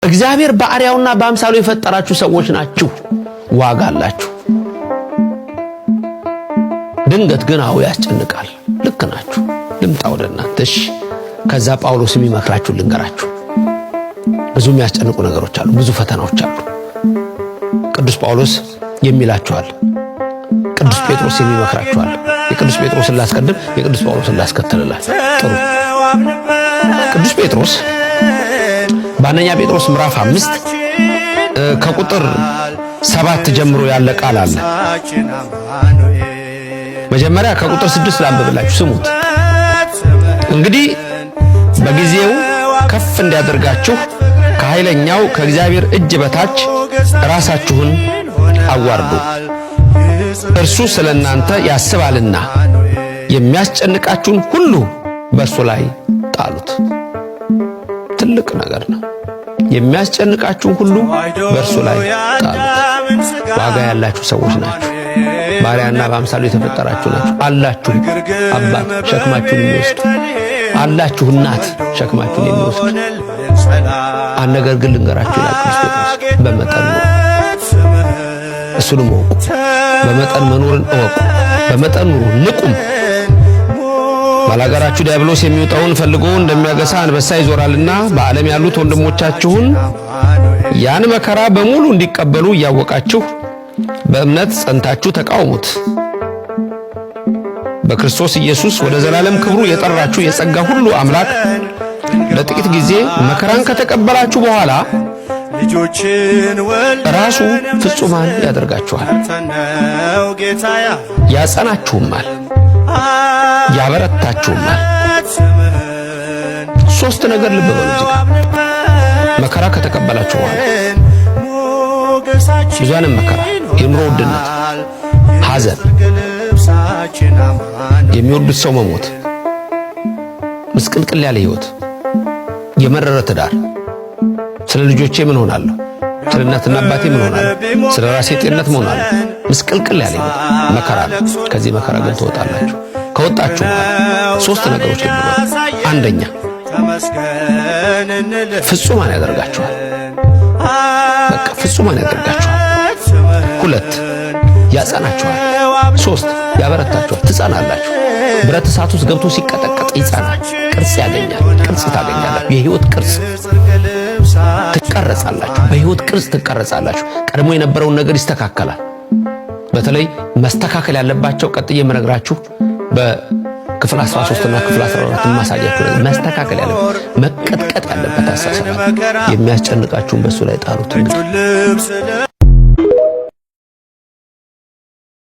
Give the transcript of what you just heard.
እግዚአብሔር በአርአያውና በአምሳሉ የፈጠራችሁ ሰዎች ናችሁ፣ ዋጋ አላችሁ። ድንገት ግን ያስጨንቃል። ልክ ናችሁ። ልምጣ ወደ እናንተ። እሺ ከዛ ጳውሎስ የሚመክራችሁ ልንገራችሁ። ብዙ የሚያስጨንቁ ነገሮች አሉ፣ ብዙ ፈተናዎች አሉ። ቅዱስ ጳውሎስ የሚላችኋል፣ ቅዱስ ጴጥሮስ የሚመክራችኋል። የቅዱስ ጴጥሮስን ላስቀድም፣ የቅዱስ ጳውሎስን ላስከተልላችሁ። ጥሩ። ቅዱስ ጴጥሮስ በአንደኛ ጴጥሮስ ምዕራፍ 5 ከቁጥር 7 ጀምሮ ያለ ቃል አለ። መጀመሪያ ከቁጥር 6 ላንብብላችሁ፣ ስሙት። እንግዲህ በጊዜው ከፍ እንዲያደርጋችሁ ከኃይለኛው ከእግዚአብሔር እጅ በታች ራሳችሁን አዋርዱ፣ እርሱ ስለናንተ ያስባልና የሚያስጨንቃችሁን ሁሉ በእርሱ ላይ ጣሉት። ትልቅ ነገር ነው። የሚያስጨንቃችሁን ሁሉ በእርሱ ላይ ጣሉት። ዋጋ ያላችሁ ሰዎች ናችሁ። ባሪያና በአምሳሉ የተፈጠራችሁ ናችሁ። አላችሁ አባት ሸክማችሁን የሚወስድ፣ አላችሁ እናት ሸክማችሁን የሚወስድ። አንድ ነገር ግን ልንገራችሁ ይላል ቅዱስ ጴጥሮስ፣ በመጠን ነው። እሱንም እወቁ። በመጠን መኖርን እወቁ። በመጠን ኑሩ፣ ንቁም። ባላጋራችሁ ዲያብሎስ የሚወጣውን ፈልጎ እንደሚያገሳ አንበሳ ይዞራልና በዓለም ያሉት ወንድሞቻችሁን ያን መከራ በሙሉ እንዲቀበሉ እያወቃችሁ በእምነት ጸንታችሁ ተቃውሙት። በክርስቶስ ኢየሱስ ወደ ዘላለም ክብሩ የጠራችሁ የጸጋ ሁሉ አምላክ ለጥቂት ጊዜ መከራን ከተቀበላችሁ በኋላ ራሱ ፍጹማን ያደርጋችኋል፣ ያጸናችሁማል፣ ያበረታችሁማል። ሶስት ነገር ልብ በሉ እዚህ ጋር። መከራ ከተቀበላችሁ በኋላ ብዙ አይነት መከራ፣ የኑሮ ውድነት፣ ሐዘን፣ የሚወዱት ሰው መሞት፣ ምስቅልቅል ያለ ሕይወት፣ የመረረ ትዳር፣ ስለ ልጆቼ ምን ሆናለሁ፣ ስለ እናትና አባቴ ምን ሆናለሁ፣ ስለ ራሴ ጤንነት ምን ሆናለሁ፣ ምስቅልቅል ያለ መከራ ነው። ከዚህ መከራ ግን ትወጣላችሁ። ከወጣችሁ ሶስት ነገሮች ልብ። አንደኛ ፍጹማን ያደርጋችኋል። በቃ ፍጹማን ያደርጋችኋል። ሁለት ያጸናችኋል። ሶስት ያበረታችኋል። ትጸናላችሁ። ብረት እሳት ውስጥ ገብቶ ሲቀጠቀጥ ይጸናል። ቅርጽ ያገኛል። ቅርጽ ታገኛላችሁ። የህይወት ቅርጽ ትቀረጻላችሁ። በህይወት ቅርጽ ትቀረጻላችሁ። ቀድሞ የነበረውን ነገር ይስተካከላል። በተለይ መስተካከል ያለባቸው ቀጥዬ የምነግራችሁ በክፍል 13 እና ክፍል 14 ማሳያችሁ ነገር መስተካከል ያለበት መቀጥቀጥ ያለበት አሳሰብ የሚያስጨንቃችሁን በሱ ላይ ጣሉት። እንግዲህ